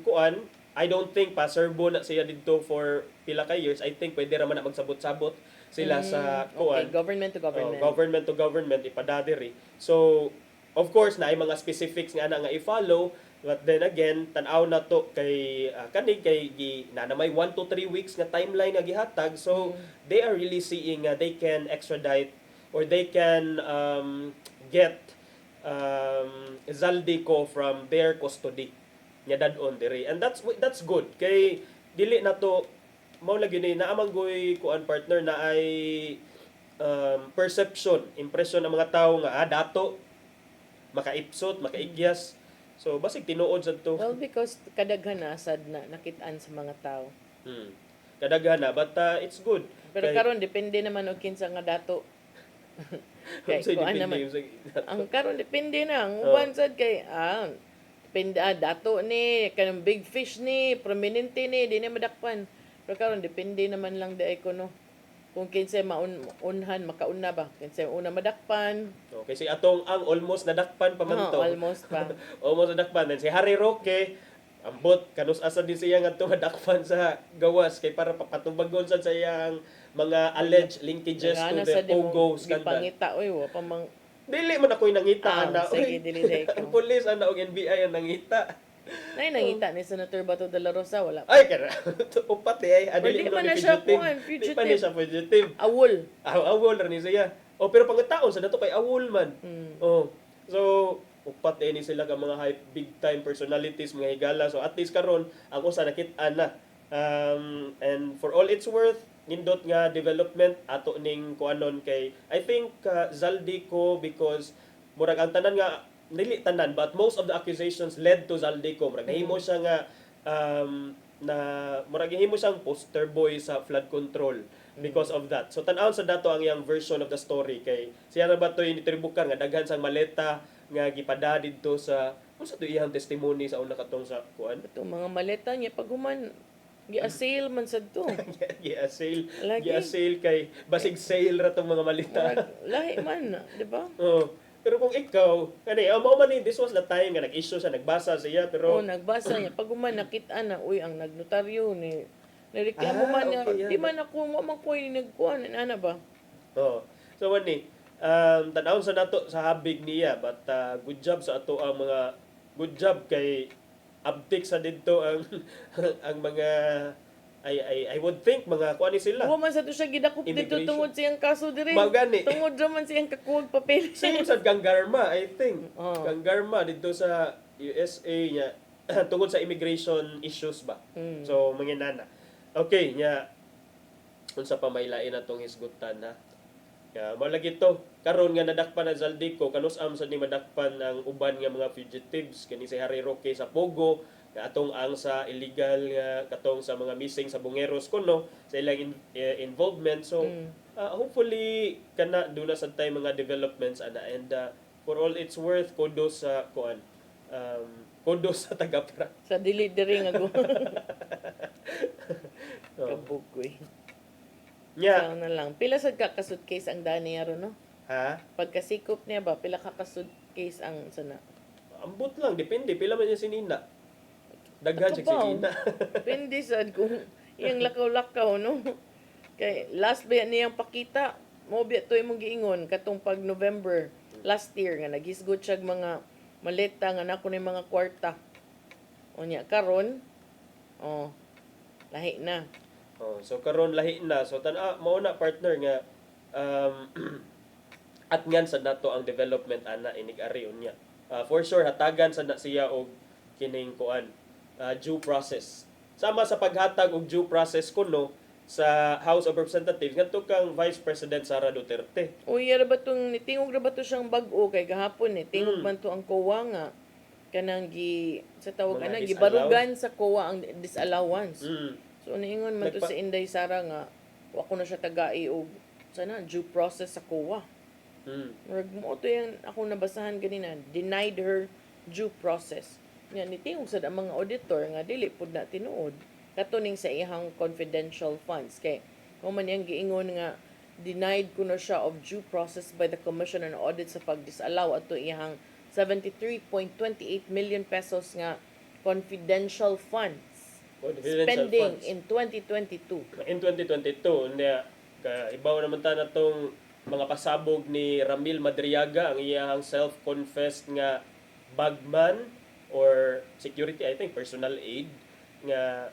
kuan, I don't think pa-serbo na siya dito for pila ka years. I think pwede ra man na magsabot-sabot sila sa kuan. Okay, government to government. Government to government ipadadiri. So of course na ay mga specifics nga nga i-follow, but then again tan-aw na to kay kani kay na may 1 to 3 weeks nga timeline nga gihatag. So they are really seeing they can extradite or they can get Zaldico from their custody nya dadon diri, and that's good kay dili na to mao lagi ni naamang goy kuan partner na ay perception, impression ng mga tao nga dato makaipsot, makaigyas. So basig tinuod sad to. Well, because kadaghan na sad na nakitaan sa mga tao. Kadaghan na, but it's good. Pero karon depende naman og kinsa nga dato. Kay kuan naman. Ang karon depende na ang uban sad kay dato ni kanang big fish ni prominente ni di na madakpan. Pero karon depende naman lang di ko no. Kung kinsa maunhan makauna ba? Kinsa una madakpan. Okay, si atong ang almost nadakpan pa man to. Almost pa. Almost nadakpan. Then si Harry Roque ambot kanus asa din siya nga to madakpan sa gawas kay para papatubagon sa iyang mga alleged linkages to the Pogo scandal. Pangita oy wa pa mang dili man ako'y nangita ana. Sige, dili day ko. Ang pulis ana og NBI ang nangita. Nay nangita ni Senator Bato de la Rosa wala. Ay kara. Upat ay adili man na siya fugitive. Di pa ni siya fugitive. Awol. Awol ra ni siya. Pero pangitaon sa dato kay awol man. So upat ni sila ka mga big time personalities, mga higala. So at least karon ang usa nakit-an na. And for all it's worth, nindot nga development ato ning kuanon kay I think Zaldico, because murag ang tanan nga dili tanan but most of the accusations led to Zaldico. Murag nahimo siya nga na murag himo siyang poster boy sa flood control because of that. So tan-aw sa dato ang iyang version of the story kay siya ra ba to initribukan nga daghan sang maleta nga gipada didto sa unsa to iyang testimony sa una katong sa kuan. Ito mga maleta niya paghuman gi-assail man sad to. Gi-assail kay basig sale ra tong mga malita. Lahi man, di ba? Pero kung ikaw, mao man ni this was the time nga nag-issue siya, nagbasa siya pero nagbasa niya pag human nakita na uy ang nagnotaryo ni nireklamo man niya, di man ako man ko ni nagkuan ana ba? So wani tan-aw sa nato sa habig niya, but good job sa ato ang mga good job kay abtik sa dito ang ang mga I would think mga kuan ni sila. Wa man sa to siya gidakop dito tungod siyang kaso diri. Tungod ra man siyang kakuwag papel. Same sa Gangarma, I think. Gangarma dito sa USA niya tungod sa immigration issues ba. So manginana. Okay, nya unsa pa may lain atong hisgutan na. Mao lagi to karon nga nadakpan na Zaldico, kanus-am sa ni madakpan ang uban nga mga fugitives kani si Harry Roque sa Pogo, nga atong ang sa illegal nga katong sa mga missing sa Bungeros kuno sa ilang involvement. So hopefully kana duna sad tay mga developments ana, and for all it's worth kudos sa kuan kudos sa tagapra sa dili diri nga go. Kabugoy. So na lang. Pila sad ka kasud case ang dani aron no? Pagkasikop niya ba pila ka kasud case ang sana? Ambot lang, depende pila man niya sinina. Daghan siya sinina. Depende sad kung iyang lakaw-lakaw no. Kay last ba niyang pakita mo biya to imong giingon katong pag November last year nga nagisgot siya mga maleta nga nako ni mga kwarta. Unya karon lahi na. So karon lahi na. So mao na partner nga at ngan sa nato ang development ana inig-ari unya. For sure hatagan sa na siya og kining kuan due process. Sama sa paghatag og due process kuno sa House of Representatives ngadto kang Vice President Sara Duterte. Uy, ra ba tong nitingog ra ba to siyang bag-o kay gahapon tingog man to ang COA nga kanang sa tawag Mga ana disallowed. gibarugan sa COA ang disallowance. Mm. So niingon man to si Inday Sara nga wa ko na siya tagai og sana due process sa COA. Murag mo to yung ako nabasahan ganina, denied her due process. Nga nitingog sad ang mga auditor nga dili pud na tinuod katuning sa iyang confidential funds kay mo man yang giingon nga denied kuno siya of due process by the Commission on Audit sa pag-disallow ato iyang 73.28 million pesos nga confidential funds spending in 2022. In 2022 niya ibaw naman ta natong mga pasabog ni Ramil Madriaga ang iyang self-confessed nga bagman or security, I think personal aid nga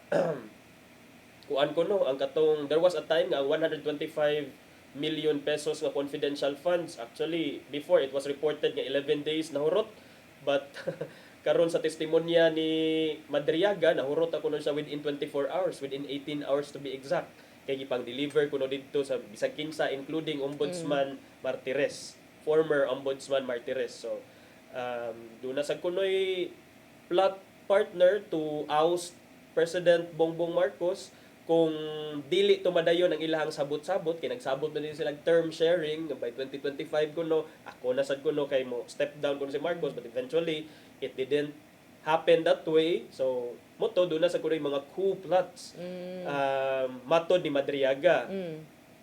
kuan ko no ang katong there was a time nga ang 125 million pesos nga confidential funds actually before it was reported nga 11 days nahurot but karon sa testimonya ni Madriaga nahurot ako nun siya within 24 hours within 18 hours to be exact kay gipang deliver kuno didto sa bisag kinsa including Ombudsman Martires former Ombudsman Martires so do na sa kunoy plot partner to oust President Bongbong Marcos kung dili tumadayon ang ilahang sabot-sabot kay nagsabot na din silang term sharing by 2025 kuno ako na sad kuno kay mo step down kuno si Marcos but eventually it didn't happen that way so moto do na sa kuno mga coup plots matod ni Madriaga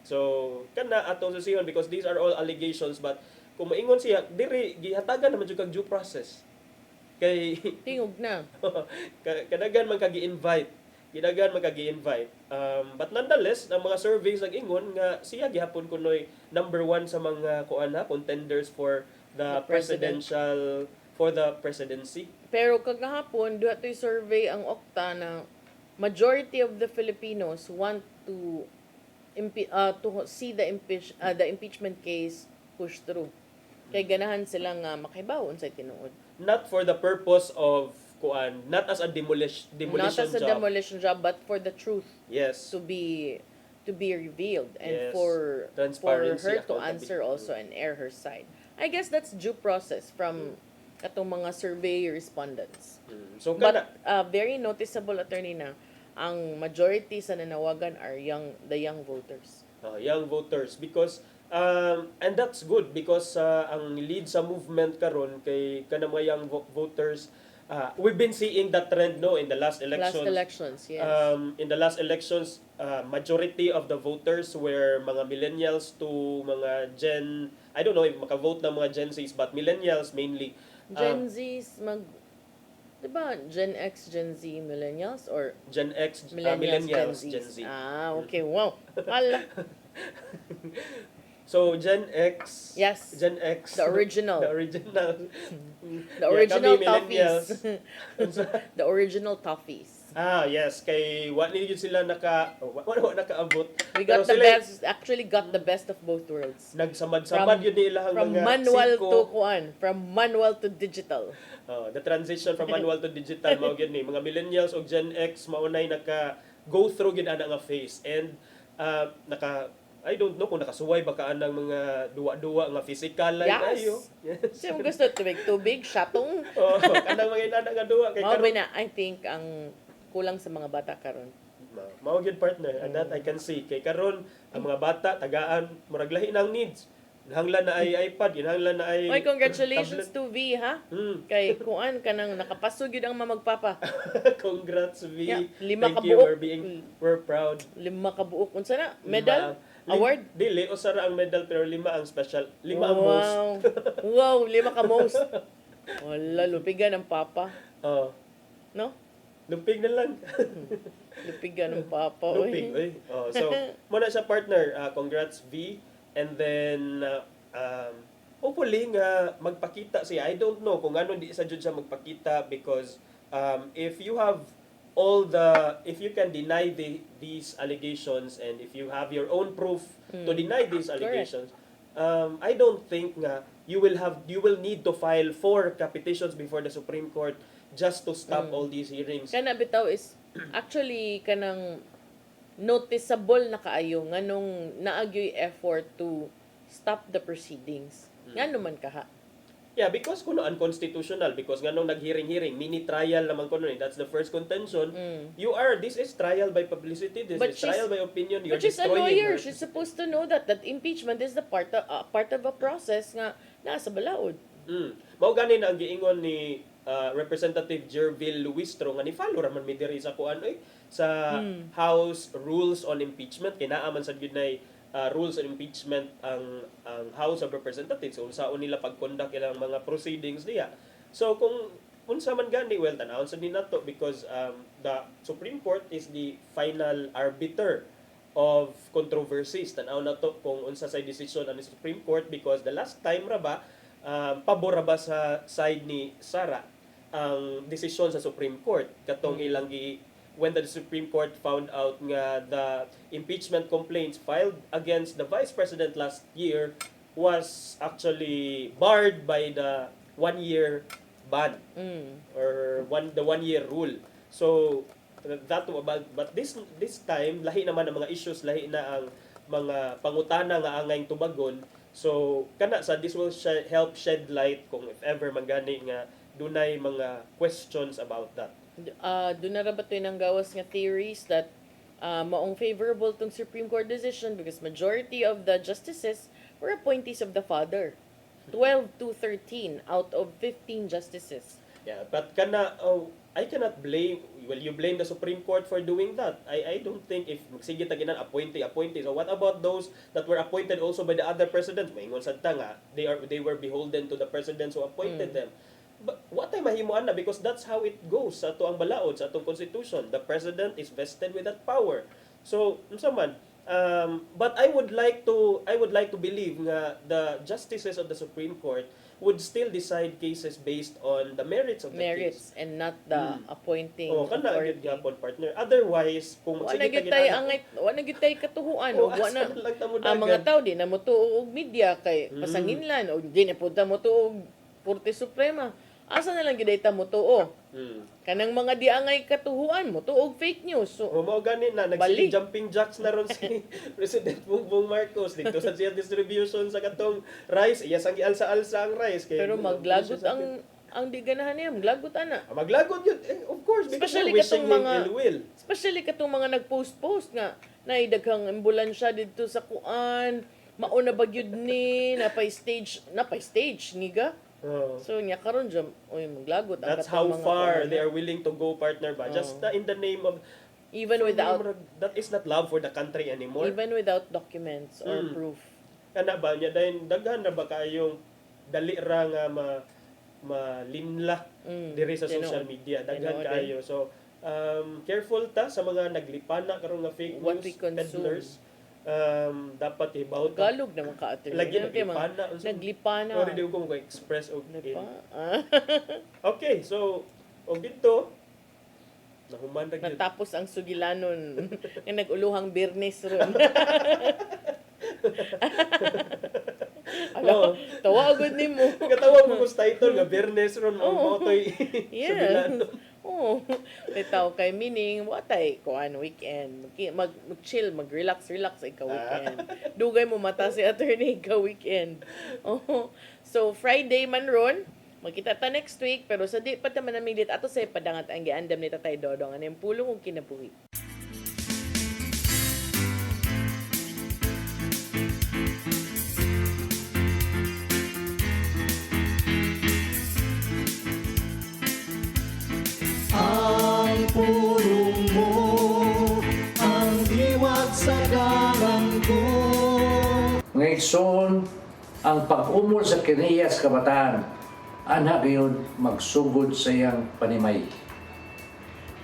so kana atong susihon because these are all allegations but kung maingon siya diri gihatagan naman jud kag due process kay tingog na kadagan man kagi-invite but nonetheless ang mga surveys nag-ingon nga siya gihapon kunoy number 1 sa mga contenders for the presidential for the presidency. Pero kagahapon duha toy survey ang Okta na majority of the Filipinos want to see the impeachment case pushed through. Kay ganahan sila nga makahibawon sa tinuod. Not for the purpose of not as a demolition Not as a job. demolition job, but for the truth Yes. to be revealed and Yes. for Transparency, her to accountability. answer also and air her side. I guess that's due process from katong mga survey respondents. So But very noticeable, attorney, na ang majority sa nanawagan are the young voters. Young voters because and that's good because ang lead sa movement karon kay kanang mga young voters we've been seeing that trend no in the last elections. Yes. In the last elections majority of the voters were mga millennials to mga I don't know if maka-vote na mga Gen Zs but millennials mainly. Gen Zs diba Gen X, Gen Z, millennials or Gen X, millennials, Gen Z. Okay, wow. Hala. So Gen X. Yes. Gen X. The original. The original. The original kami millennials. toughies. The original toughies. Yes. Kay wala yun sila nakaabot. We got the best, actually got the best of both worlds. Nagsamad-samad yun nila From manual to kuan, from manual to digital. The transition from manual to digital mao gyud ni mga millennials o Gen X maunay go through gid ana nga phase and I don't know kung nakasuway ba ka anang mga duwa-duwa nga physical Yes. kayo. Kasi mo gusto tubig, shatong. Kanang mga inana nga duwa kay Mao ba na I think ang kulang sa mga bata karon. Mao gyud partner and that I can see kay karon ang mga bata tagaan murag lahi nang needs. Hinahanglan na ay iPad, hinahanglan na ay Oy, congratulations tablet. to V, ha? Kay kuan kanang nakapasog yun ang mamagpapa. Congrats V. Yeah, 5 Thank you. kabuok. We're proud. 5 kabuok. Unsa na? Medal? Award? Dili, usara ang medal pero 5 ang special. 5 ang most. Wow, 5 ka most. Wala, lupigan ang papa. No? Lupig na lang. Lupigan ng papa. Lupig, oy. So, muna sa partner, congrats V. And then hopefully nga magpakita siya. I don't know kung ano di sa jud siya magpakita because if you have if you can deny these allegations and if you have your own proof to deny these allegations, I don't think nga you will need to file 4 petitions before the Supreme Court just to stop all these hearings. Kana bitaw is actually kanang noticeable na kaayo nganong naagyoy effort to stop the proceedings. Ngano man kaha? Yeah, because kuno unconstitutional because nganong naghearing-hearing, mini trial naman kuno that's the first contention. This is trial by publicity, this is trial by opinion. You're But she's a destroying lawyer. her. She's supposed to know that impeachment is the part of a process nga nasa balaod. Mao gani na ang giingon ni Representative Jervil Luistro nga ni follow raman mi diri sa kuan sa House Rules on Impeachment kinaaman sad gyud nay rules on impeachment ang House of Representatives kung saan nila pag-conduct ilang mga proceedings niya. So kung unsa man gani well tanawon sad ni nato because the Supreme Court is the final arbiter of controversies. Tanaw na to kung unsa say decision ang Supreme Court because the last time ra ba pabor ra ba sa side ni Sara ang desisyon sa Supreme Court katong ilang when the Supreme Court found out nga the impeachment complaints filed against the Vice President last year was actually barred by the 1-year ban or the 1-year rule. So but this time lahi naman ang mga issues, lahi na ang mga pangutana nga angay tubagon. So kana sa this will help shed light kung if ever magani nga dunay mga questions about that. Doon na ra ba ito ng gawas nga theories that maong favorable tong Supreme Court decision because majority of the justices were appointees of the father. 12 to 13 out of 15 justices. Yeah, but I cannot blame, you blame the Supreme Court for doing that. I don't think if sige taginan appointee. So what about those that were appointed also by the other presidents? Maingon sad ta nga, they were beholden to the presidents who appointed them. But what ay mahimuan na because that's how it goes sa ato ang balaod sa atong constitution. The president is vested with that power. So unsa man but I would like to believe nga the justices of the Supreme Court would still decide cases based on the merits of the case and not the appointing kana authority. gyud gyapon partner. Otherwise kung Wa na gyud tay katuhuan o wa na ang mga tao di na mo tuo og media kay pasanginlan o di na punta mo tuo og Korte Suprema. Asa na lang gyud ta mo tuo? Kanang mga diangay katuhuan mo tuog fake news. So mao gani na nagsige jumping jacks na ron si President Bongbong Marcos dito sa siya distribution sa katong rice. Iya sang gialsa-alsa ang rice kay pero maglagot ang di ganahan niya, maglagot ana. Maglagot yun, of course, especially katong mga nag-post nga nay daghang ambulansya dito sa kuan, mauna ba gyud ni napay stage niga. So nya karon jam maglagot ang that's how far they are willing to go partner ba just in the name of even without that is not love for the country anymore even without documents or proof kana ba nya dayon daghan ra ba kayong dali ra nga malinla diri sa social media daghan kayo so careful ta sa mga naglipana karon nga fake what news peddlers dapat ibaw galog naman ka attorney lagi naglipana or di ko express og okay so og dito nahuman ra gyud natapos ang sugilanon nga naguluhang Biyernes ron tawa agad nimo katawa mo sa title nga Biyernes ron mo toy sugilanon Bitaw kay meaning watay kuan weekend mag-chill mag-relax ikaw weekend dugay mo mata si attorney ikaw weekend so Friday man ron magkita ta next week pero sa di pa ta man namilit ato say padangat ang giandam ni Tatay Dodong aning pulong ug kinabuhi. Ang pulong mo, ang diwag sa dalan ko. Ngayon, ang pag-umol sa kiniyas kabataan, anak yun magsugod sa iyang panimay.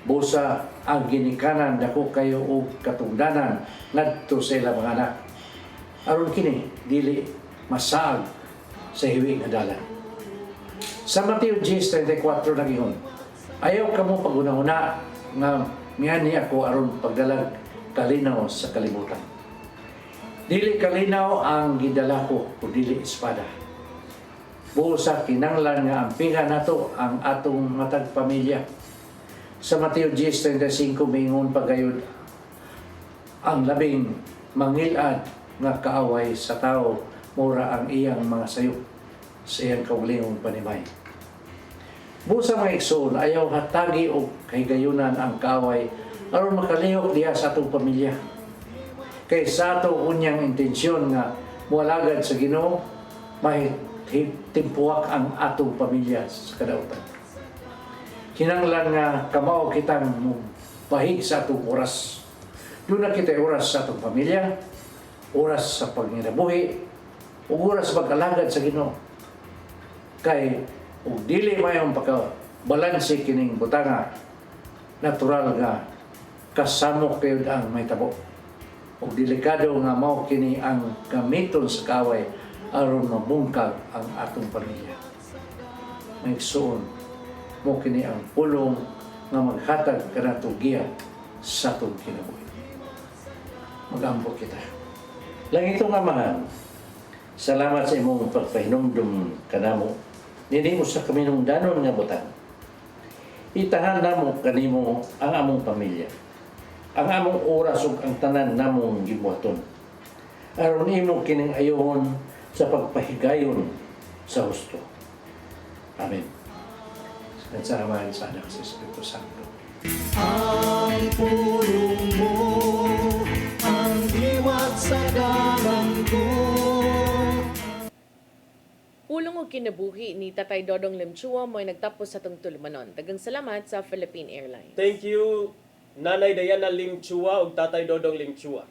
Busa ang ginikanan dako kayo o katungdanan ngadto sa ilang mga anak. aron kini dili masaag sa hiwi nga dalan. Sa Mateo 10:34 nagihon, ayaw kamo pagunahuna nga miyani ako aron pagdalag kalinaw sa kalibutan. Dili kalinaw ang gidala ko o dili espada. Buo sa kinanglan nga ampihan nato ang atong matag pamilya. Sa Mateo 10:35 mingon pagayod, ang labing mangilad nga kaaway sa tao mura ang iyang mga sayop sa iyang kaulingong panimay. Buo sa mga igsoon, ayaw hatagi o kahigayunan ang kaaway aron makalihok diha sa atong pamilya. Kay sa ato unyang intensyon nga mualagad sa Ginoo, timpuak ang atong pamilya sa kadautan. Kinanglan nga kamao kitang bahig sa atong oras. Doon na kita oras sa atong pamilya, oras sa panginabuhi, o oras sa pag-alagad sa Ginoo. Kay ug dili mayong pagkabalanse kining butanga, natural nga kasamok kayo ang may tabo. Ug delikado nga mao kini ang gamiton sa kaaway aron mabungkag ang atong pamilya. Maigsoon mo kini ang pulong nga maghatag kanatong giya sa atong kinabuhi. Mag-ampo kita. Langitong Amahan, salamat sa imong pagpahinumdum kanamo. Nini mo sa kaminungdanon nga butang. Itahan namo kanimo ang among pamilya, ang among oras ug ang tanan namong gibuhaton. Aron imo kining ayohon sa pagpahigayon sa husto. Amen. Sa Ama sa Anak sa Espiritu Santo. Ang pulong mo, ang diwat sa dalan ko. Pulong og kinabuhi ni Tatay Dodong Limchua mo'y nagtapos sa tong tulumanon. Daghang salamat sa Philippine Airlines. Thank you, Nanay Diana Limchua ug Tatay Dodong Limchua.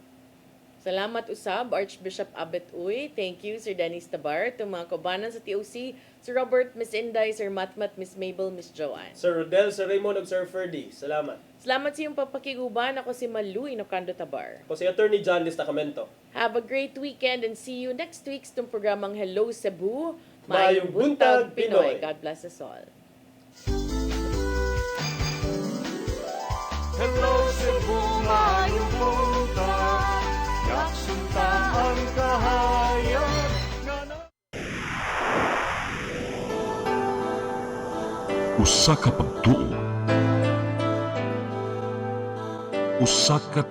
Salamat usab, Archbishop Abet Uy. Thank you, Sir Dennis Tabar. Itong mga kaubanan sa TOC, Sir Robert, Miss Inday, Sir Matmat, Miss Mabel, Miss Joanne. Sir Rodel, Sir Raymond ug Sir Ferdy. Salamat. Salamat sa iyong papakiguban. Ako si Malu Inocando Tabar. Ako si Attorney John Destacamento. Have a great weekend and see you next week sa programang Hello Cebu. Maayong buntag, Pinoy. God bless us all. Hello Cebu, maayong buntag. Yaksunta ang kahayag. Usa ka pagtuo, usa ka